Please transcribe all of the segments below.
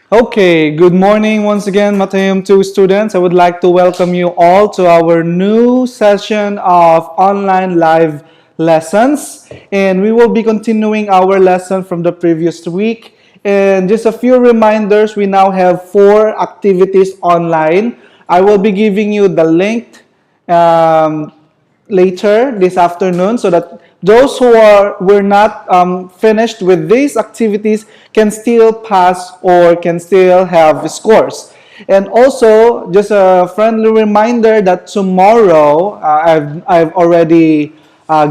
Okay, good morning once again, ACTM.2 students. I would like to welcome you all to our new session of online live lessons. And we will be continuing our lesson from the previous week. And just a few reminders, we now have 4 activities online. I will be giving you the link um, later this afternoon so that those who were not finished with these activities can still pass or can still have scores. And also, just a friendly reminder that tomorrow, I've already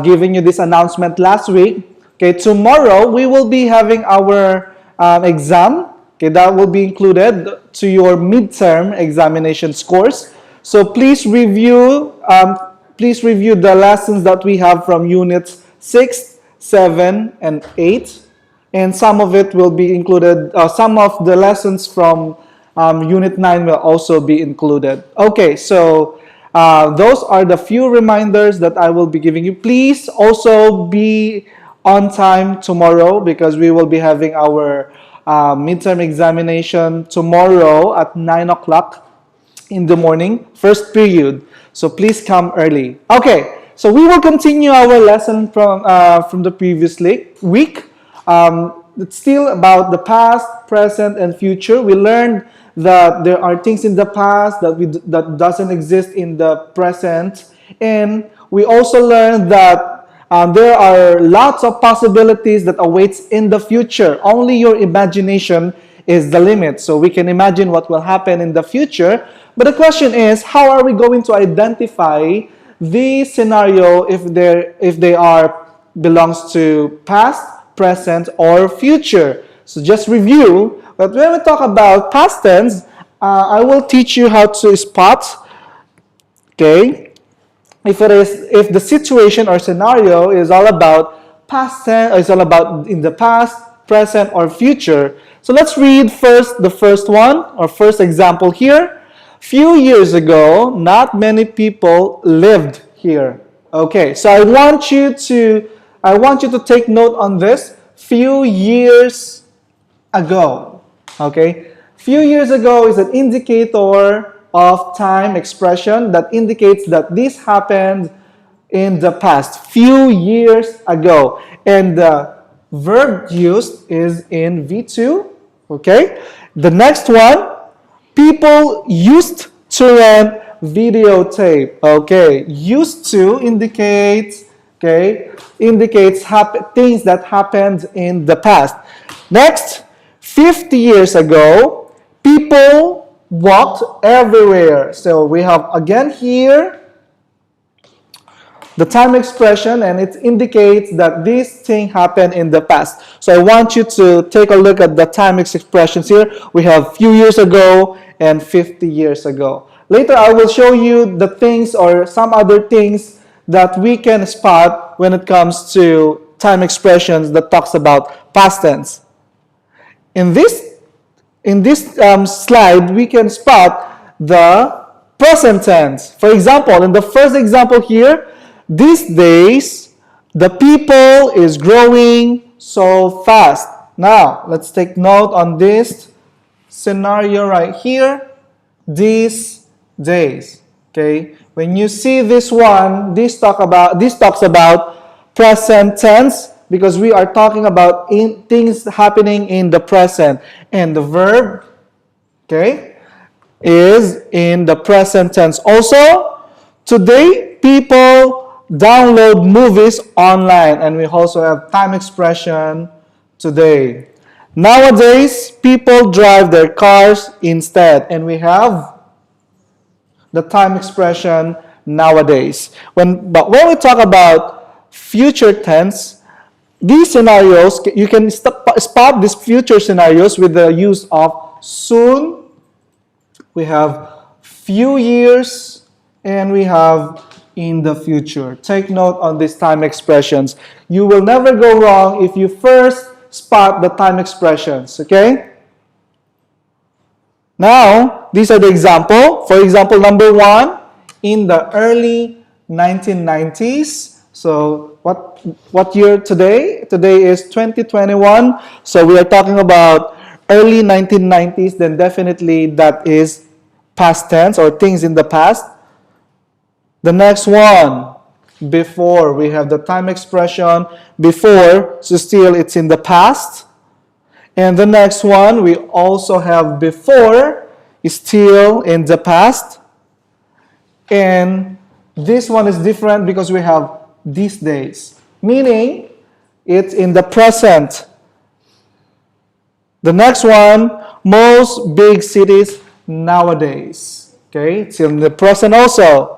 given you this announcement last week. Okay, tomorrow we will be having our exam. Okay, that will be included to your midterm examination scores. So please review the lessons that we have from units 6, 7, and 8. And some of it will be included, some of the lessons from unit 9 will also be included. Okay, so those are the few reminders that I will be giving you. Please also be on time tomorrow because we will be having our midterm examination tomorrow at 9 o'clock in the morning, first period. So please come early. Okay, so we will continue our lesson from the previous week. It's still about the past, present, and future. We learned that there are things in the past that doesn't exist in the present, and we also learned that there are lots of possibilities that awaits in the future. Only your imagination is the limit. So we can imagine what will happen in the future. But the question is, how are we going to identify the scenario if they are belongs to past, present, or future? So just review. But when we talk about past tense, I will teach you how to spot. Okay, if the situation or scenario is all about past tense, or is all about in the past, present, or future. So let's read first the first one or first example here. Few years ago, not many people lived here. Okay, so I want you to take note on this. Few years ago. Okay, few years ago is an indicator of time expression that indicates that this happened in the past, few years ago. And the verb used is in V2. Okay, the next one, people used to rent videotape. Okay, used to indicates things that happened in the past. Next, 50 years ago, people walked everywhere. So we have again here the time expression, and it indicates that this thing happened in the past. So I want you to take a look at the time expressions here. We have few years ago and 50 years ago. Later, I will show you the things or some other things that we can spot when it comes to time expressions that talks about past tense. In this slide, we can spot the present tense. For example, in the first example here, these days, the people is growing so fast. Now, let's take note on this scenario right here. These days. Okay? When you see this one, this talks about present tense because we are talking about things happening in the present. And the verb, okay, is in the present tense. Also, today, people download movies online, and we also have time expression today. Nowadays, people drive their cars instead, and we have the time expression nowadays. But when we talk about future tense, these scenarios, you can spot these future scenarios with the use of soon. We have few years, and we have in the future. Take note on these time expressions. You will never go wrong if you first spot the time expressions, okay? Now, these are the example. For example, number 1, in the early 1990s. So, what year today? Today is 2021. So, we are talking about early 1990s, then definitely that is past tense or things in the past. The next one, before, we have the time expression before, so still it's in the past. And the next one, we also have before, is still in the past. And this one is different because we have these days, meaning it's in the present. The next one, most big cities nowadays. Okay, it's in the present also.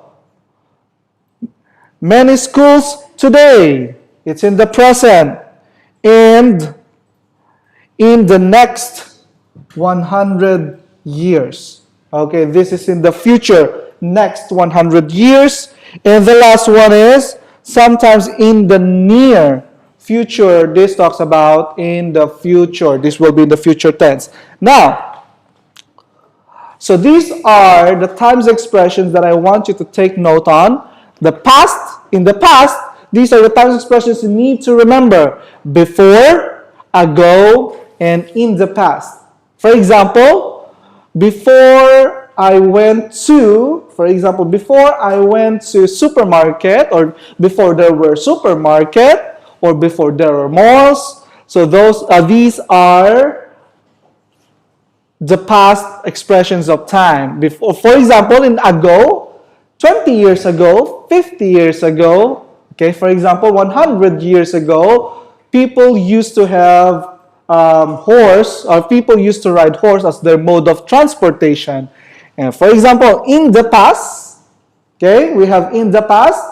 Many schools today, it's in the present. And in the next 100 years. Okay, this is in the future, next 100 years. And the last one is sometimes in the near future. This talks about in the future. This will be the future tense. Now, so these are the times expressions that I want you to take note on. The past, in the past, these are the times expressions you need to remember. Before, ago, and in the past. For example, before I went to, before I went to supermarket, or before there were supermarket, or before there were malls. So these are the past expressions of time. Before, for example, in ago, 20 years ago, 50 years ago, okay, for example, 100 years ago, people used to have horse, or people used to ride horse as their mode of transportation. And for example, in the past, okay, we have in the past.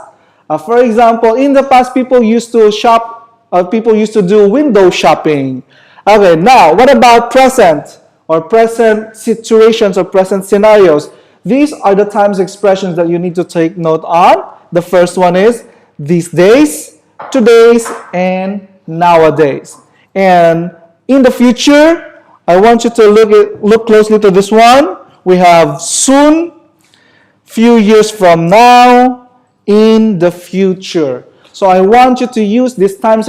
For example, in the past, people used to shop, people used to do window shopping. Okay, now, what about present, or present situations, or present scenarios? These are the times expressions that you need to take note on. The first one is these days, today's, and nowadays. And in the future, I want you to look closely to this one. We have soon, few years from now, in the future. So I want you to use these time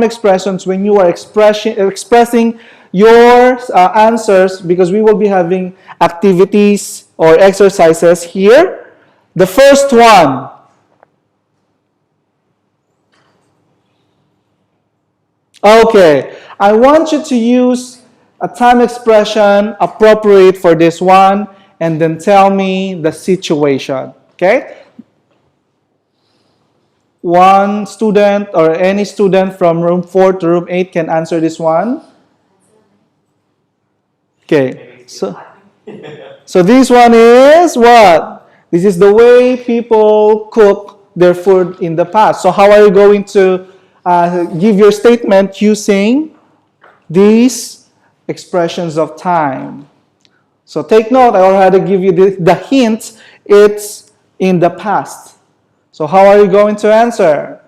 expressions when you are expressing your answers, because we will be having activities or exercises here. The first one. Okay, I want you to use a time expression appropriate for this one, and then tell me the situation. Okay? One student or any student from room 4 to room 8 can answer this one. Okay, so this one is what? This is the way people cook their food in the past. So how are you going to give your statement using these expressions of time? So take note, I already give you the hint, it's in the past. So how are you going to answer?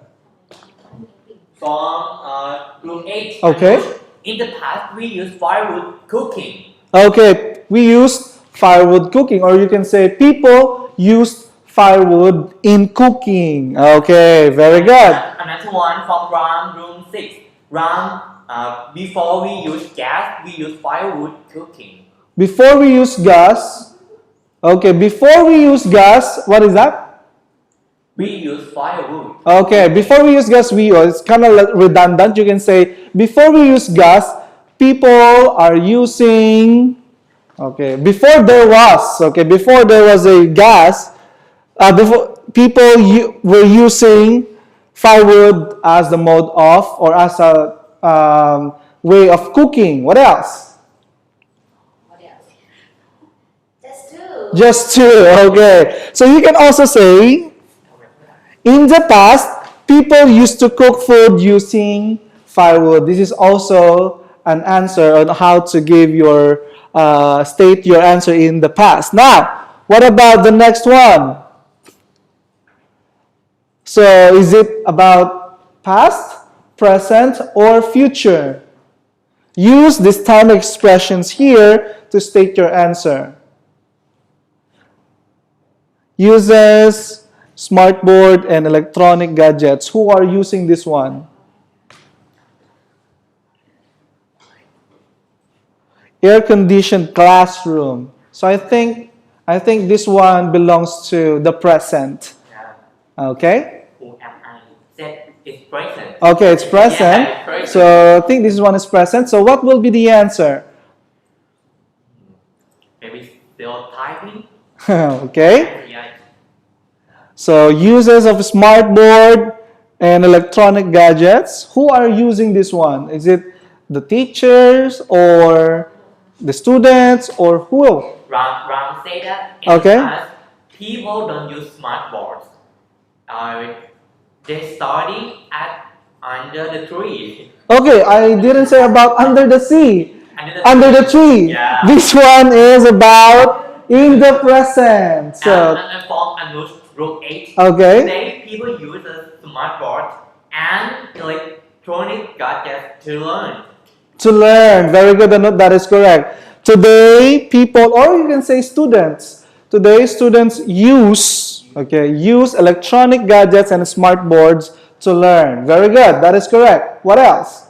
From room 8. Okay. In the past, we used firewood cooking. Okay, we used firewood cooking, or you can say people used firewood in cooking. Okay, very good. Another one from room 6. Before we use gas, we use firewood cooking. Before we use gas, okay, before we use gas, what is that? We use firewood. Okay, before we use gas, it's kind of redundant. You can say, before we use gas, people are using, okay, before there was a gas, before people were using firewood as the mode of, or as a way of cooking. What else? What else? Just two. Just two, okay. So you can also say, in the past, people used to cook food using firewood. This is also an answer on how to give your, state your answer in the past. Now, what about the next one? So, is it about past, present, or future? Use these time expressions here to state your answer. Uses smartboard and electronic gadgets. Who are using this one? air-conditioned classroom. So I think this one belongs to the present. Yeah. Okay? Who am I? Said it's present. Okay, it's present. Yeah, it's present. So I think this one is present. So what will be the answer? Maybe still typing. Okay? Yeah. So uses of smartboard and electronic gadgets. Who are using this one? Is it the teachers or the students or who? Ram said that in Okay. the past, people don't use smartboards. They study at under the tree. Okay, I didn't say about under the sea. Under the tree. Yeah. This one is about in the present. So, And from Anush group 8, okay. today people use a smartboard and electronic gadgets to learn. To learn. Very good, Anu. That is correct. Today, people, or you can say students. Today, students use electronic gadgets and smart boards to learn. Very good. That is correct. What else?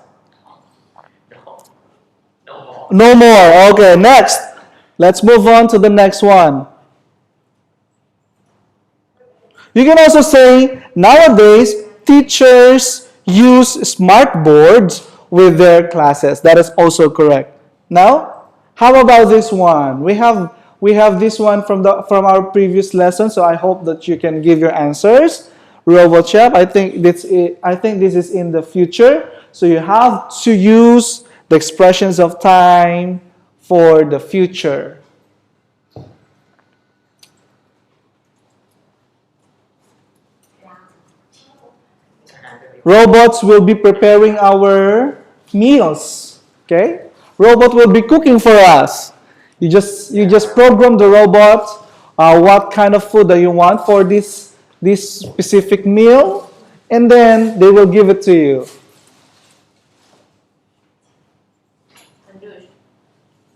No more. No more. Okay, next. Let's move on to the next one. You can also say nowadays teachers use smart boards with their classes. That is also correct. Now, how about this one? We have this one from our previous lesson, so I hope that you can give your answers. RoboChef, I think this is in the future. So you have to use the expressions of time for the future. Robots will be preparing our meals. Okay? Robot will be cooking for us. You just program the robot what kind of food that you want for this specific meal, and then they will give it to you.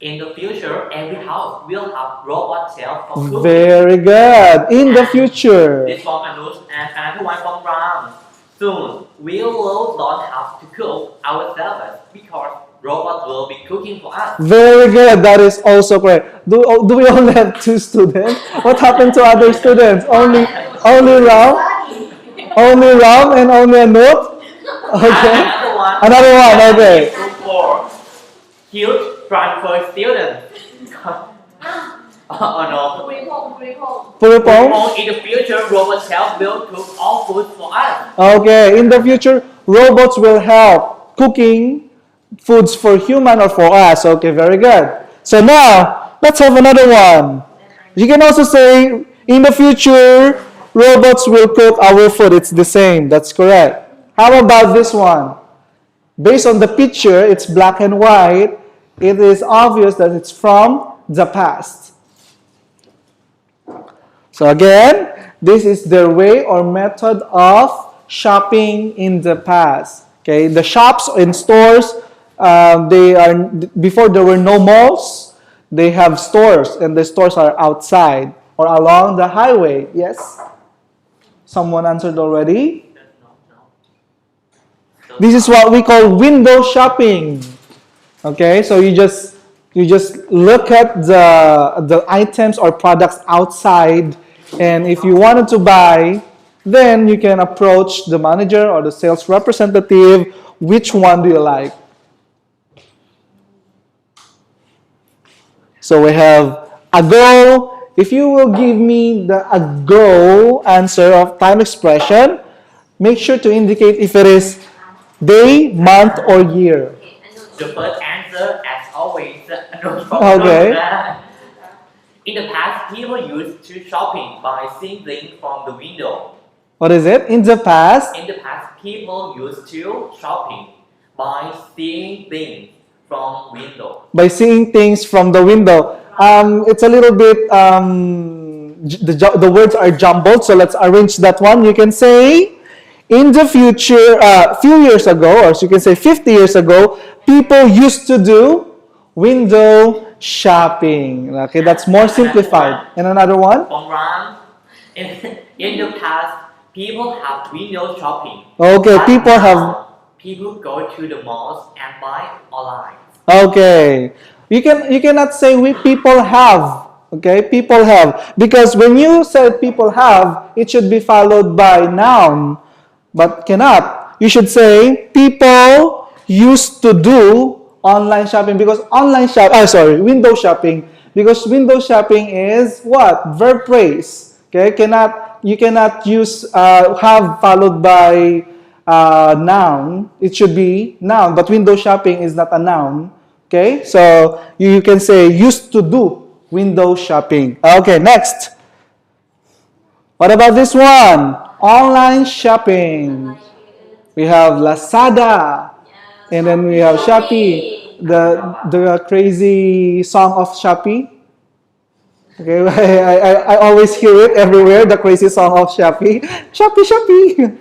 In the future, every house will have robot shelf for cooking. Very good. In the future. This from Anush and another one from Ram. Soon, we will not have to cook ourselves because robots will be cooking for us. Very good. That is also correct. Do we only have 2 students? What happened to other students? Only Ram? Only Ram and only Anoop? Okay. Another one. Okay. For huge transfer students. Oh no. Purupong? In the future, robot shelf will cook all food for us. Okay. In the future, robots will help cooking foods for human or for us. Okay, very good. So now, let's have another one. You can also say, in the future, robots will cook our food. It's the same. That's correct. How about this one? Based on the picture, it's black and white. It is obvious that it's from the past. So again, this is their way or method of shopping in the past. Okay, the shops and stores, before there were no malls, they have stores, and the stores are outside or along the highway. Yes? Someone answered already? This is what we call window shopping. Okay, so you just look at the items or products outside, and if you wanted to buy, then you can approach the manager or the sales representative. Which one do you like? So we have ago. If you will give me the ago answer of time expression, make sure to indicate if it is day, month, or year. The first answer, as always, Okay. In the past, people used to shopping by seeing things from the window. What is it? In the past? In the past, people used to shopping by seeing things from window. By seeing things from the window. It's a little bit, the words are jumbled, so let's arrange that one. You can say, in the future, a few years ago, or so you can say 50 years ago, people used to do window shopping. Okay, that's more simplified. And another one? From Ram, in the past, people have window shopping. Okay, But people now, have... People go to the malls and buy online. Okay. You cannot say we people have. Okay, people have, because when you said people have, it should be followed by noun, but cannot. You should say people used to do online shopping, because window shopping, because window shopping is what? Verb phrase. Okay, you cannot use have followed by noun. It should be noun, but window shopping is not a noun. Okay, so you can say used to do window shopping. Okay, next. What about this one? Online shopping. We have Lazada, and then we have Shopee. The crazy song of Shopee. Okay, I always hear it everywhere. The crazy song of Shopee, Shopee, Shopee.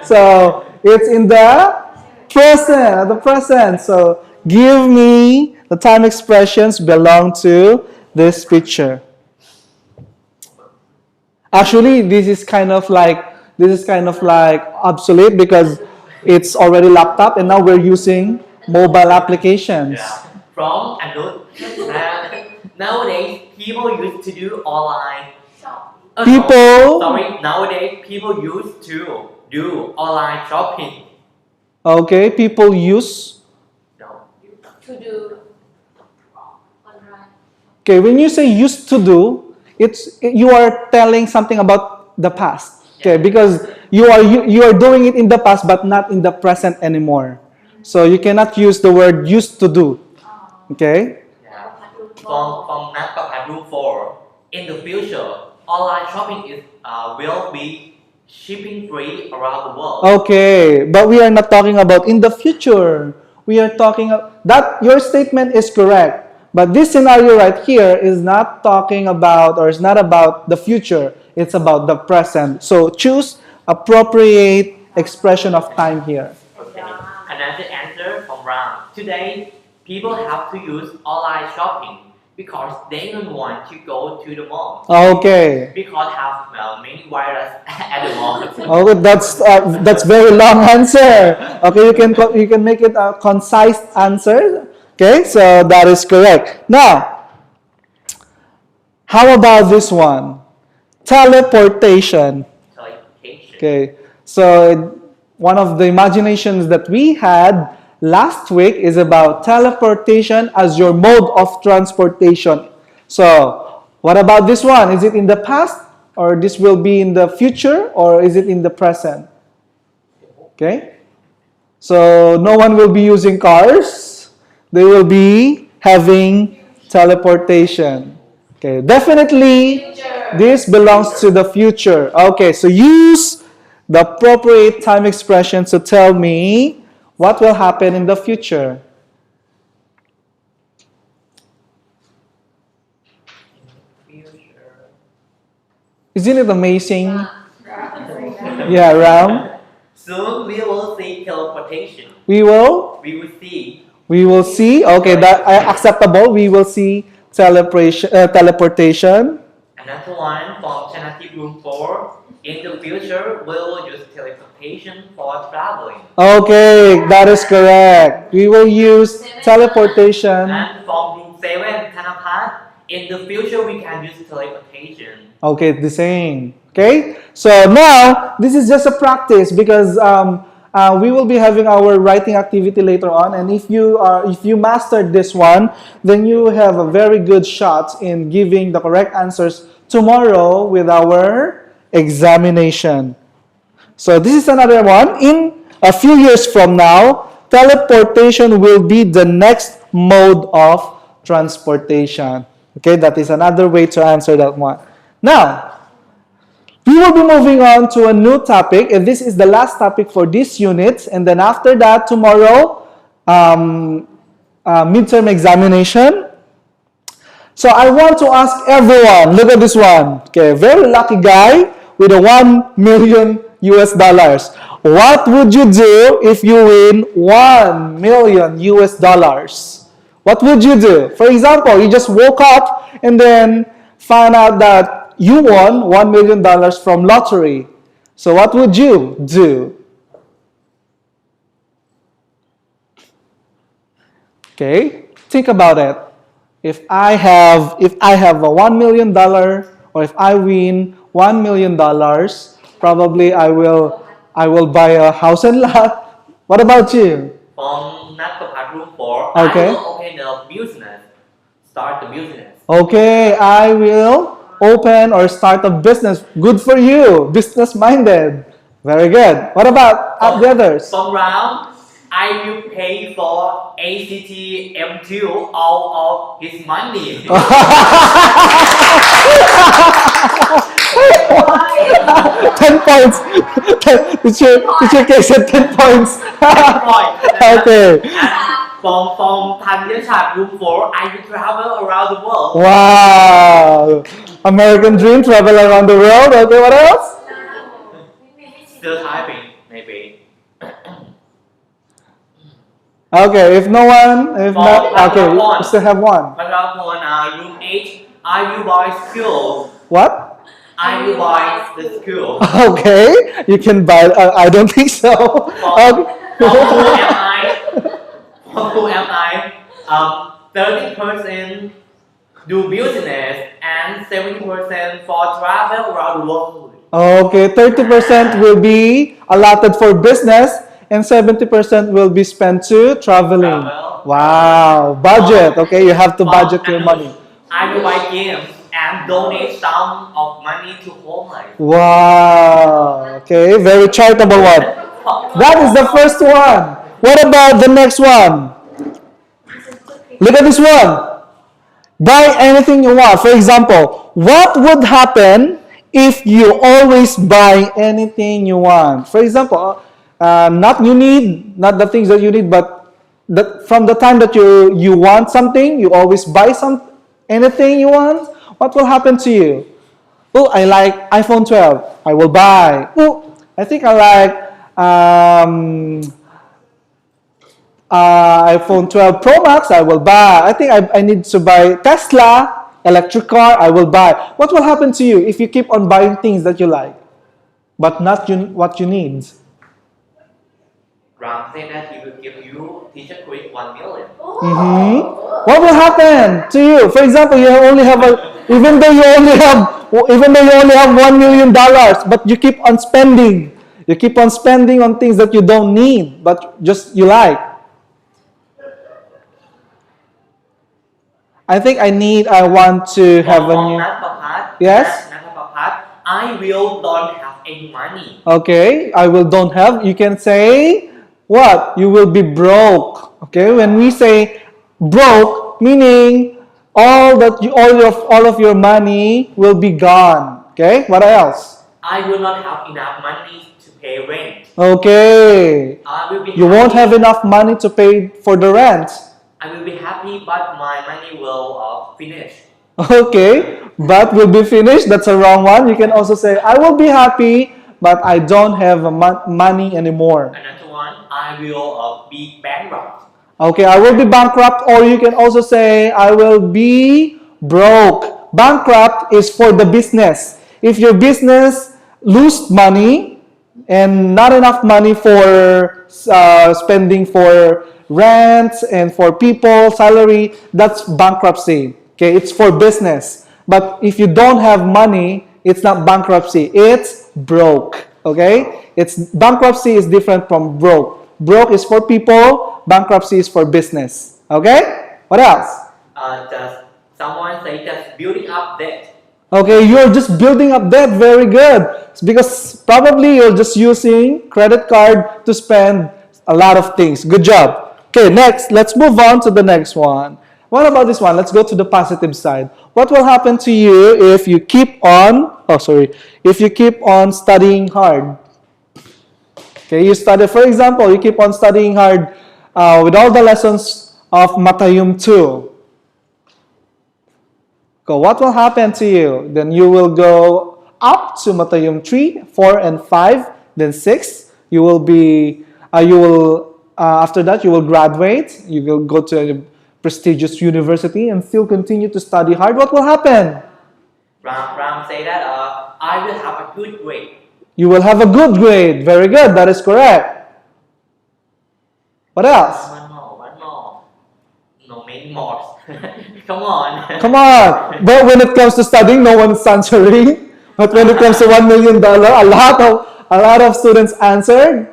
So it's in the present, the present. So give me the time expressions belong to this picture. Actually, this is kind of like obsolete because it's already laptop and now we're using mobile applications. Yeah. From adult. Nowadays, people used to do online. People- Sorry, nowadays people used to do online shopping. Okay, people use. No. To do online. Okay, when you say used to do, you are telling something about the past. Okay, because you are doing it in the past but not in the present anymore. So you cannot use the word used to do. Okay? Yeah. From NAPCOP Rule 4, in the future, online shopping will be shipping free around the world. Okay, but we are not talking about in the future. We are talking that your statement is correct. But this scenario right here is not talking about, or is not about the future. It's about the present. So choose appropriate expression of time here. Okay. Another answer from Ram. Today, people have to use online shopping because they don't want to go to the mall. Okay. Because have many virus at the mall. Oh, that's very long answer. Okay, you can make it a concise answer. Okay, so that is correct. Now, how about this one? Teleportation. Teleportation. Okay, so one of the imaginations that we had last week is about teleportation as your mode of transportation. So, what about this one? Is it in the past, or this will be in the future, or is it in the present? Okay, so no one will be using cars. They will be having teleportation. Okay, definitely this belongs to the future. Okay, so use the appropriate time expression to tell me what will happen in the future. Future. Isn't it amazing? Yeah, Ram. Soon we will see teleportation. We will See. see. Okay, that acceptable. We will see teleportation. Another one from Tentative Room 4. In the future, we will use teleportation for traveling. Okay, that is correct. We will use teleportation. And from Room 7, Thanapat, in the future we can use teleportation. Okay, the same. Okay, so now this is just a practice because we will be having our writing activity later on, and if you mastered this one, then you have a very good shot in giving the correct answers tomorrow with our examination. So this is another one. In a few years from now, teleportation will be the next mode of transportation. Okay, that is another way to answer that one. Now, we will be moving on to a new topic, and this is the last topic for this unit. And then after that, tomorrow, midterm examination. So I want to ask everyone, look at this one. Okay, very lucky guy with a 1 million US dollars. What would you do if you win 1 million US dollars? What would you do? For example, you just woke up and then found out that you won $1 million from lottery. So what would you do? Okay, think about it. If I have a $1 million, or if I win $1 million, probably I will buy a house and lot. What about you? From Natapat room 4, Okay. I will open a business. Start the business. Okay, I will open or start a business. Good for you, business minded. Very good. What about the others? From round, I will pay for ACTM2 all of his money. 10 points. Teacher K said 10 points. Okay. And from Tanya room 4, I will travel around the world. Wow. American dream, travel around the world. Okay, what else? Still typing, maybe. Okay, if no one, if not, okay, one. we still have one. Paragraph 1, room 8, I will buy school. What? I will buy the school. Okay, you can buy. I don't think so. Okay. Who am I? 30% do business and 70% for travel around the world. Okay, 30% will be allotted for business and 70% will be spent to traveling. Travel. Wow, budget. Okay, you have to budget your money. I will buy games and donate some of money to homeless. Wow. Okay, very charitable one. That is the first one. What about the next one? Look at this one. Buy anything you want. For example, what would happen if you always buy anything you want? For example, not the things that you need, but from the time that you want something, you always buy anything you want. What will happen to you? Oh, I like iPhone 12. I will buy. Oh, I think I like iPhone 12 Pro Max. I will buy. I think I need to buy Tesla electric car. I will buy. What will happen to you if you keep on buying things that you like, but not what you need? Ram said that he will give you teacher quiz 1 million. What will happen to you? For example, even though you only have $1 million, but you keep on spending. You keep on spending on things that you don't need, but just you like. I think I want to have a new. Yes? I will don't have any money. Okay, I will don't have. You can say what? You will be broke. Okay, when we say broke, meaning all of your money will be gone. Okay, what else? I will not have enough money to pay rent. Okay, I will be you won't have enough money to pay for the rent. I will be happy, but my money will finish. Okay, but will be finished. That's a wrong one. You can also say, I will be happy, but I don't have money anymore. Another one, I will be bankrupt. Okay, I will be bankrupt, or you can also say, I will be broke. Bankrupt is for the business. If your business lose money and not enough money for spending for rent and for people, salary, that's bankruptcy. Okay, it's for business. But if you don't have money, it's not bankruptcy. It's broke. Okay? Bankruptcy is different from broke. Broke is for people, bankruptcy is for business. Okay? What else? Just someone say just building up debt. Okay, you're just building up debt. Very good. It's because probably you're just using credit card to spend a lot of things. Good job. Okay, next, let's move on to the next one. What about this one? Let's go to the positive side. What will happen to you if you keep on, if you keep on studying hard? Okay, you study, for example, you keep on studying hard with all the lessons of Matayum 2. So what will happen to you? Then you will go up to Matayum 3, 4, and 5, then 6. After that, you will graduate. You will go to a prestigious university and still continue to study hard. What will happen? Ram say that I will have a good grade. You will have a good grade. Very good. That is correct. What else? One more. No, many more. Come on. Come on. But when it comes to studying, no one's answering. But when it comes to $1 million, a lot of students answered.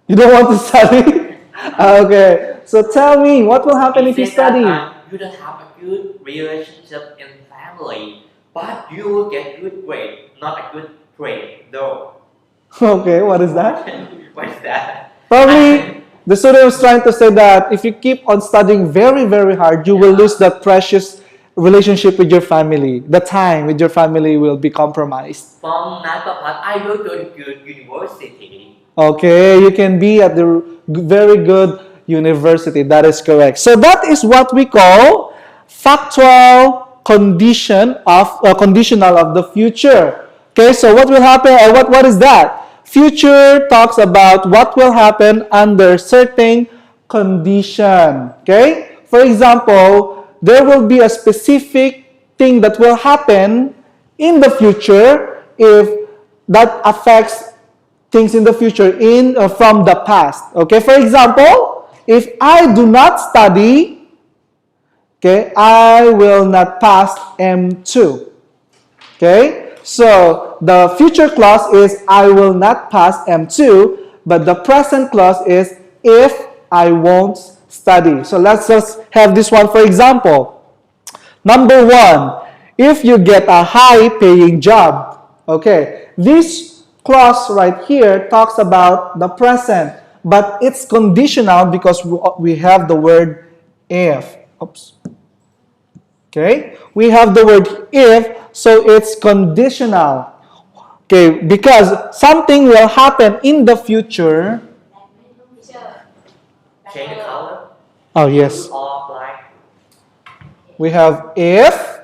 You don't want to study? Okay. So tell me, what will happen if you He said study? that you don't have a good relationship in family, but you will get good grade, not a good grade, though. Okay, what is that? What is that? Probably the student was trying to say that if you keep on studying very, very hard, you will lose that precious relationship with your family. The time with your family will be compromised. From Nagpapat, I go to a good university. Okay, you can be at the very good university. That is correct. So that is what we call factual conditional of the future. Okay, so what will happen? What is that? Future talks about what will happen under certain condition. Okay, for example, there will be a specific thing that will happen in the future if that affects things in the future from the past. Okay, for example, if I do not study, okay, I will not pass M2. Okay, so the future clause is I will not pass M2, but the present clause is if I won't study. So let's just have this one for example. Number one, if you get a high-paying job. Okay, this clause right here talks about the present, but it's conditional because we have the word if. Oops. Okay, we have the word if, so it's conditional. Okay, because something will happen in the future. Change the color. Oh, yes. Blue or black. We have if.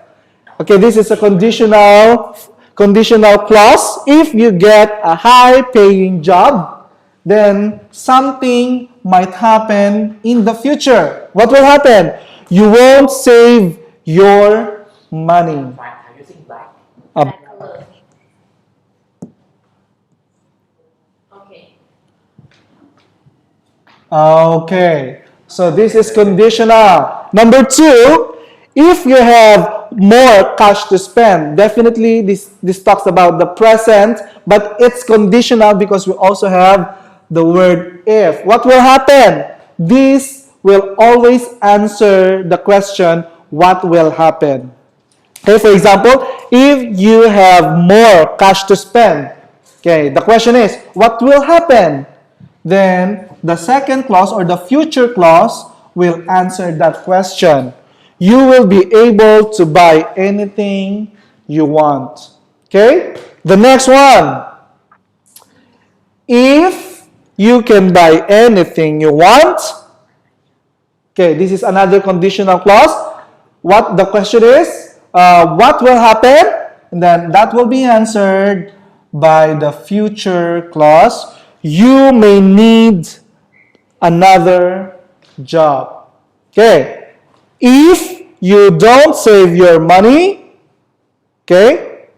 Okay, this is a conditional clause. If you get a high-paying job, then something might happen in the future. What will happen? You won't save your money. Why are you using black? Black color. Okay. Okay, so this is conditional. Number two, if you have more cash to spend, definitely this talks about the present, but it's conditional because we also have the word if. What will happen? This will always answer the question, what will happen? Okay, for example, if you have more cash to spend, okay, the question is, what will happen? Then the second clause or the future clause will answer that question. You will be able to buy anything you want. Okay? The next one. If you can buy anything you want, okay, this is another conditional clause. What the question is, what will happen? And then that will be answered by the future clause. You may need another job. Okay. If you don't save your money, okay,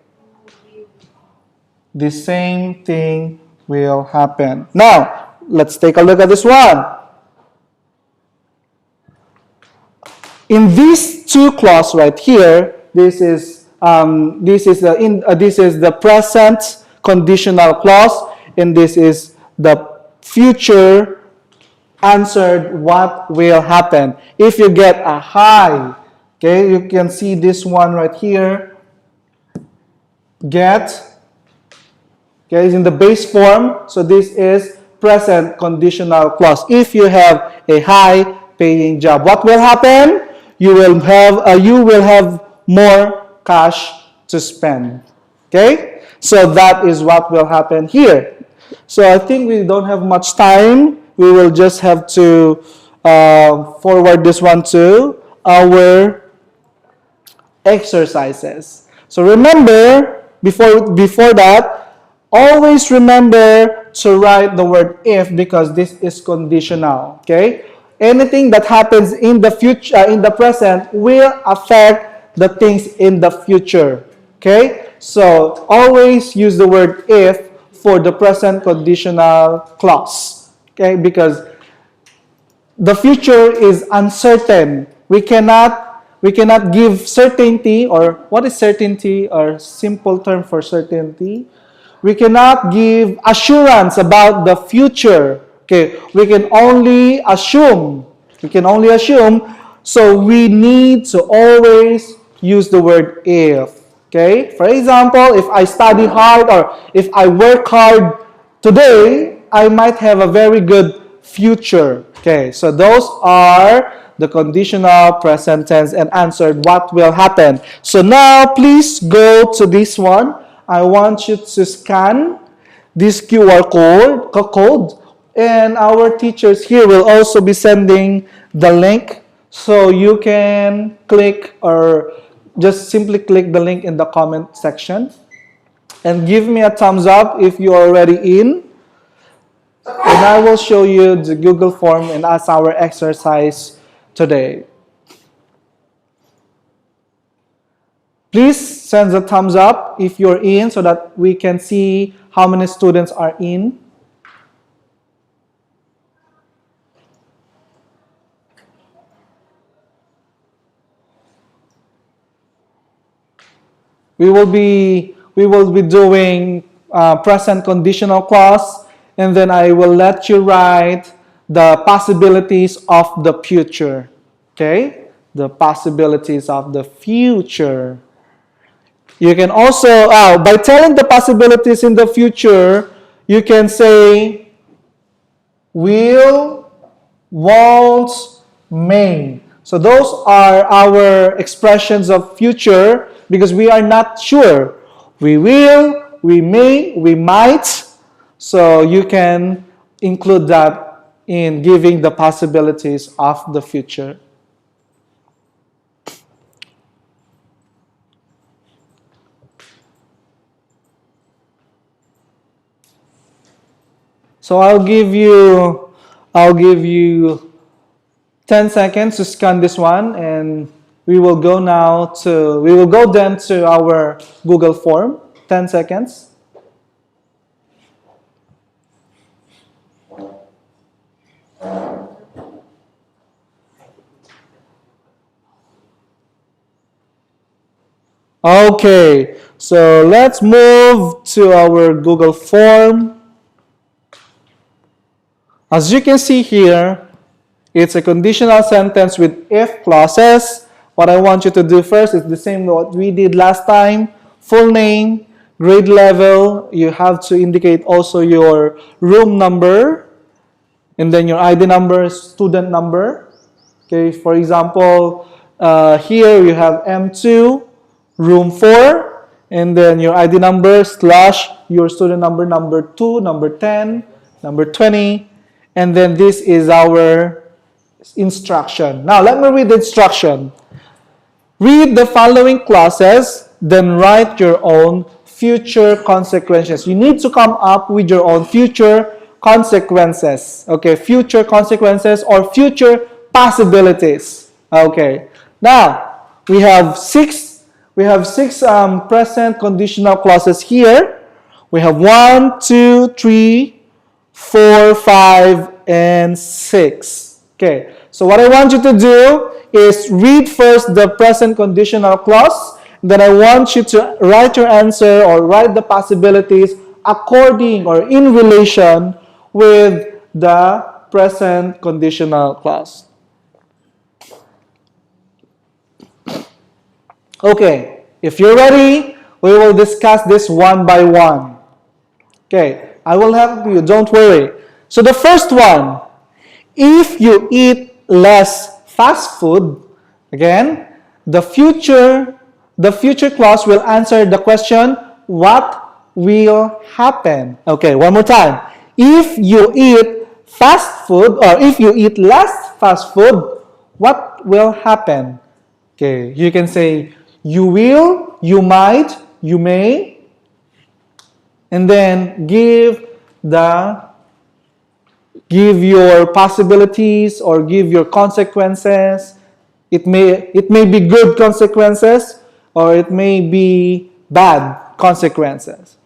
the same thing will happen. Now, let's take a look at this one. In these two clauses right here, this is the present conditional clause, and this is the future answered what will happen. If you get a high, okay, you can see this one right here. Get, okay, is in the base form, so this is present conditional clause. If you have a high paying job, what will happen? You will have more cash to spend. Okay? So that is what will happen here. So I think we don't have much time. We will just have to forward this one to our exercises. So remember, before that, always remember to write the word if because this is conditional. Okay? Anything that happens in the future, in the present, will affect the things in the future. Okay? So always use the word if for the present conditional clause. Okay? Because the future is uncertain. We cannot give certainty, or what is certainty, or simple term for certainty? We cannot give assurance about the future. Okay, we can only assume. We can only assume. So we need to always use the word if. Okay, for example, if I study hard or if I work hard today, I might have a very good future. Okay, so those are the conditional, present tense, and answered what will happen. So now please go to this one. I want you to scan this QR code, and our teachers here will also be sending the link, so you can click, or just simply click the link in the comment section and give me a thumbs up if you are already in, and I will show you the Google form and as our exercise today. Please send a thumbs up if you're in, so that we can see how many students are in. We will be doing present conditional clause, and then I will let you write the possibilities of the future. Okay? The possibilities of the future. You can also, by telling the possibilities in the future, you can say will, won't, may. So those are our expressions of future, because we are not sure. We will, we may, we might. So you can include that in giving the possibilities of the future. So I'll give you 10 seconds to scan this one, and we will go then to our Google form. 10 seconds. Okay, so let's move to our Google form. As you can see here, it's a conditional sentence with if clauses. What I want you to do first is the same what we did last time. Full name, grade level. You have to indicate also your room number, and then your ID number, student number. Okay, for example, here you have M2, room 4, and then your ID number / your student number, number 2, number 10, number 20, and then this is our instruction. Now let me read the instruction. Read the following clauses, then write your own future consequences. You need to come up with your own future consequences. Okay, future consequences or future possibilities. Okay. Now we have six present conditional clauses here. We have 1, 2, 3, 4, 5, and 6. Okay, so what I want you to do is read first the present conditional clause. Then I want you to write your answer or write the possibilities according or in relation with the present conditional clause. Okay, if you're ready, we will discuss this one by one. Okay, I will help you, don't worry. So the first one, if you eat less fast food, again, the future clause will answer the question, what will happen? Okay, one more time. If you eat fast food, or if you eat less fast food, what will happen? Okay, you can say, you will, you might, you may, and then give your possibilities or give your consequences. It may be good consequences or it may be bad consequences.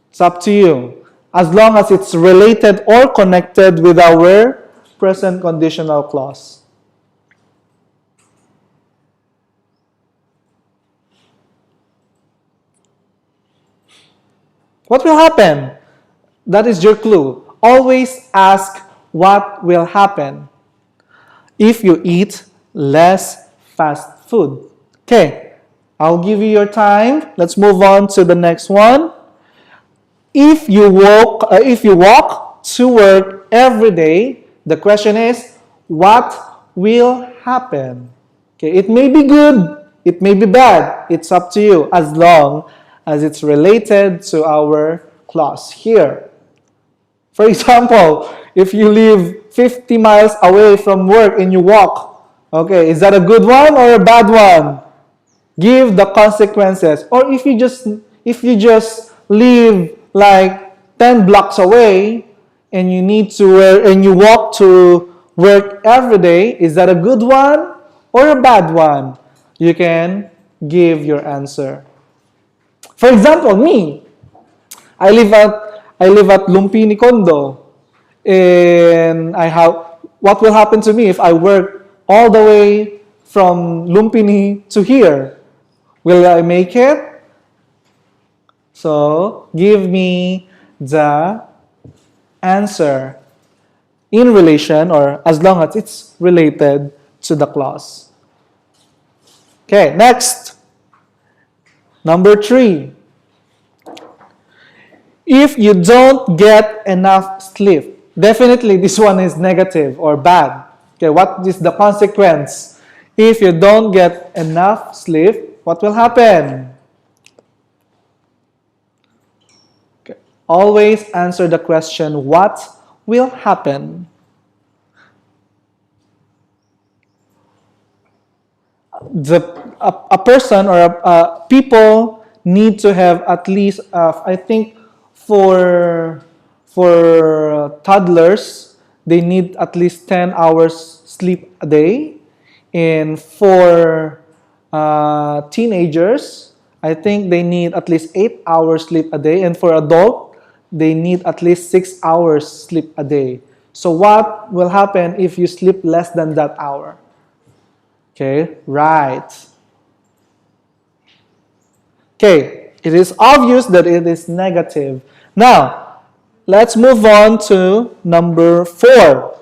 It's up to you. as long as it's related or connected with our present conditional clause. What will happen? That is your clue. Always ask what will happen if you eat less fast food. Okay, I'll give you your time. Let's move on to the next one. If you walk to work every day, the question is, what will happen? Okay, it may be good, it may be bad. It's up to you as long as it's related to our clause here. For example, if you live 50 miles away from work and you walk, okay, is that a good one or a bad one? Give the consequences. Or if you just live like 10 blocks away and you walk to work every day, is that a good one or a bad one? You can give your answer. For example, me, I live at Lumpini Condo, and what will happen to me if I work all the way from Lumpini to here? Will I make it? So, give me the answer in relation or as long as it's related to the clause. Okay, next. Number 3. If you don't get enough sleep, definitely this one is negative or bad. Okay, what is the consequence? If you don't get enough sleep, what will happen? Okay. Always answer the question, what will happen? A person or people need to have at least, I think, for toddlers, they need at least 10 hours sleep a day. And for teenagers, I think they need at least 8 hours sleep a day. And for adult, they need at least 6 hours sleep a day. So what will happen if you sleep less than that hour? Okay, right. Okay, it is obvious that it is negative. Now, let's move on to number 4.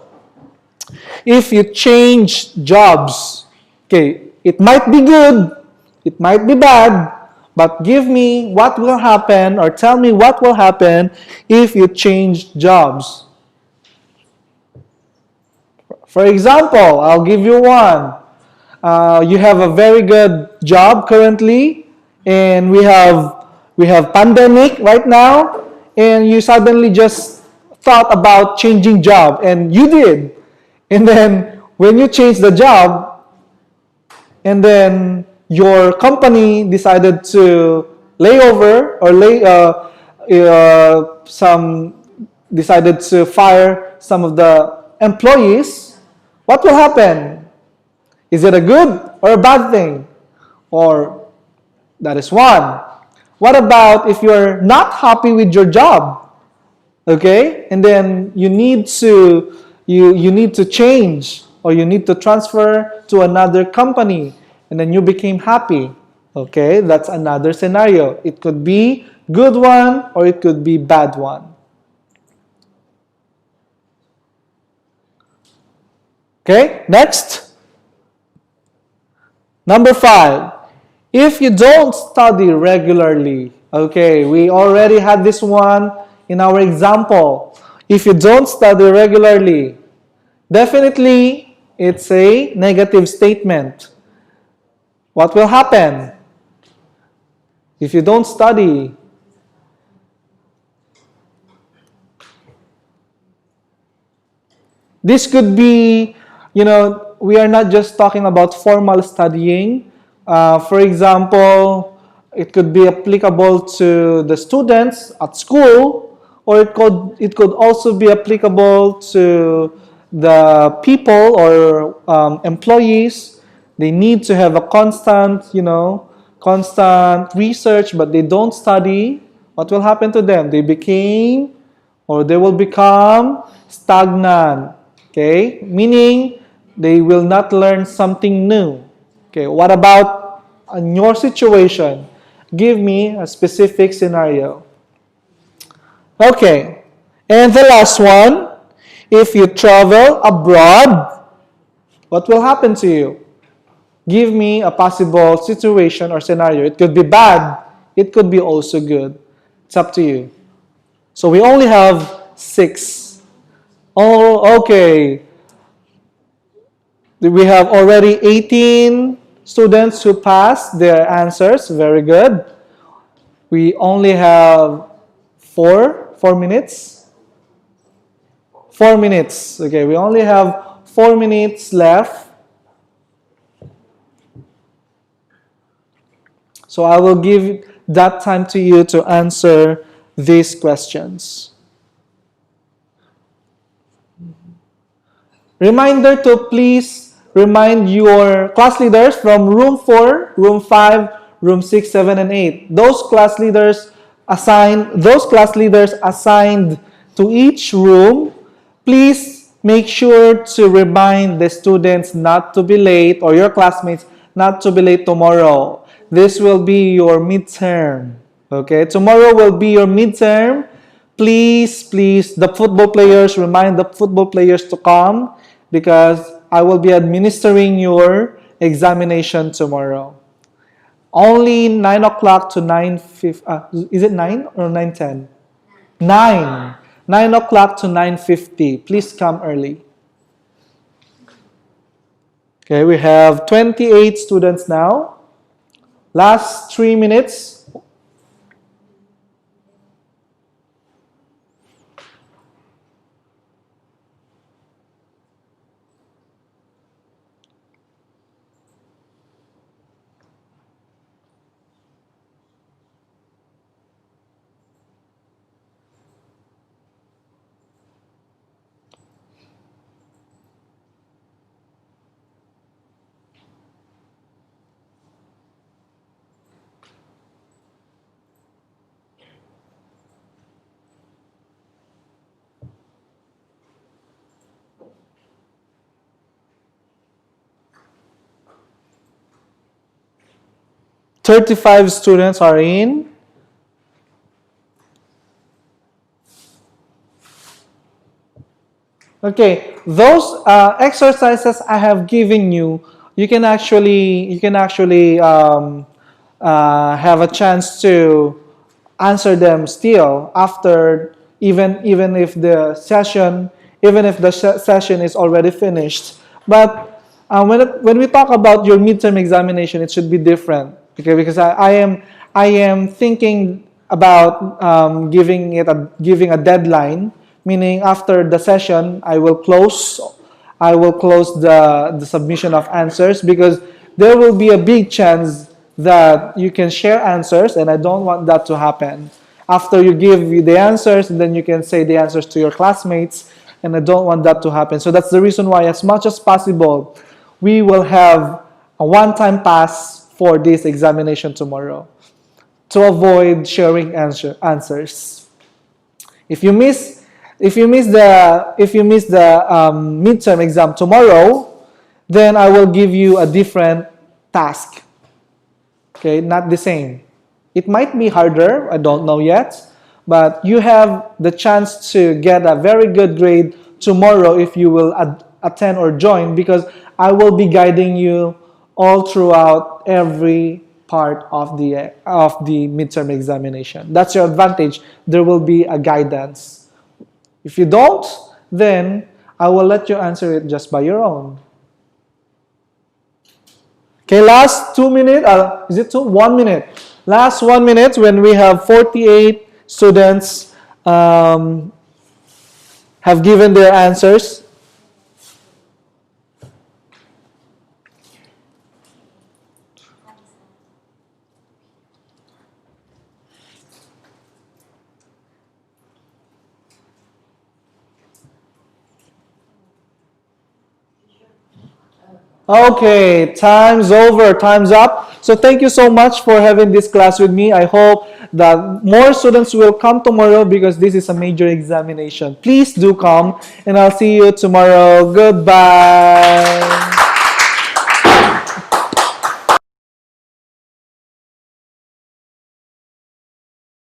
If you change jobs, okay, it might be good, it might be bad, but give me what will happen or tell me what will happen if you change jobs. For example, I'll give you one. You have a very good job currently, and we have pandemic right now, and you suddenly just thought about changing job, and you did. And then when you change the job, and then your company decided to lay over or decided to fire some of the employees, what will happen? Is it a good or a bad thing? Or that is one. What about if you're not happy with your job? Okay? And then you need to change or you need to transfer to another company and then you became happy. Okay? That's another scenario. It could be good one or it could be bad one. Okay? Next. Number 5, if you don't study regularly, okay, we already had this one in our example. If you don't study regularly, definitely it's a negative statement. What will happen if you don't study? This could be, we are not just talking about formal studying. For example, it could be applicable to the students at school, or it could also be applicable to the people or employees. They need to have a constant research, but they don't study. What will happen to them? They became or they will become stagnant. Okay, meaning they will not learn something new. Okay, what about in your situation? Give me a specific scenario. Okay, and the last one, if you travel abroad, what will happen to you? Give me a possible situation or scenario. It could be bad, it could be also good. It's up to you. So we only have 6. Oh, okay. We have already 18 students who passed their answers. Very good. We only have 4 minutes. 4 minutes. Okay, we only have 4 minutes left. So I will give that time to you to answer these questions. Reminder to please remind your class leaders from room 4, room 5, room 6, 7, and 8. Those class leaders assigned to each room, please make sure to remind the students not to be late, or your classmates not to be late tomorrow. This will be your midterm. Okay, tomorrow will be your midterm. Please, the football players, remind the football players to come because I will be administering your examination tomorrow. Only 9 o'clock to 9:50. Is it 9 or 9:10? 9. 9 o'clock to 9:50. Please come early. Okay, we have 28 students now. Last 3 minutes. 35 students are in. Okay, those exercises I have given you, you can actually have a chance to answer them still after even if the session is already finished. But when we talk about your midterm examination, it should be different. Okay, because I am thinking about giving a deadline, meaning after the session I will close the submission of answers, because there will be a big chance that you can share answers, and I don't want that to happen. After you give the answers, and then you can say the answers to your classmates, and I don't want that to happen. So that's the reason why, as much as possible, we will have a one-time pass for this examination tomorrow to avoid sharing answers. If you miss the midterm exam tomorrow, then I will give you a different task. Okay, not the same. It might be harder, I don't know yet, but you have the chance to get a very good grade tomorrow if you will attend or join, because I will be guiding you all throughout every part of the midterm examination. That's your advantage. There will be a guidance. If you don't, then I will let you answer it just by your own. Okay, last 2 minutes. Is it 1 minute? Last 1 minute when we have 48 students have given their answers. Okay, time's over, time's up. So thank you so much for having this class with me. I hope that more students will come tomorrow because this is a major examination. Please do come and I'll see you tomorrow. Goodbye.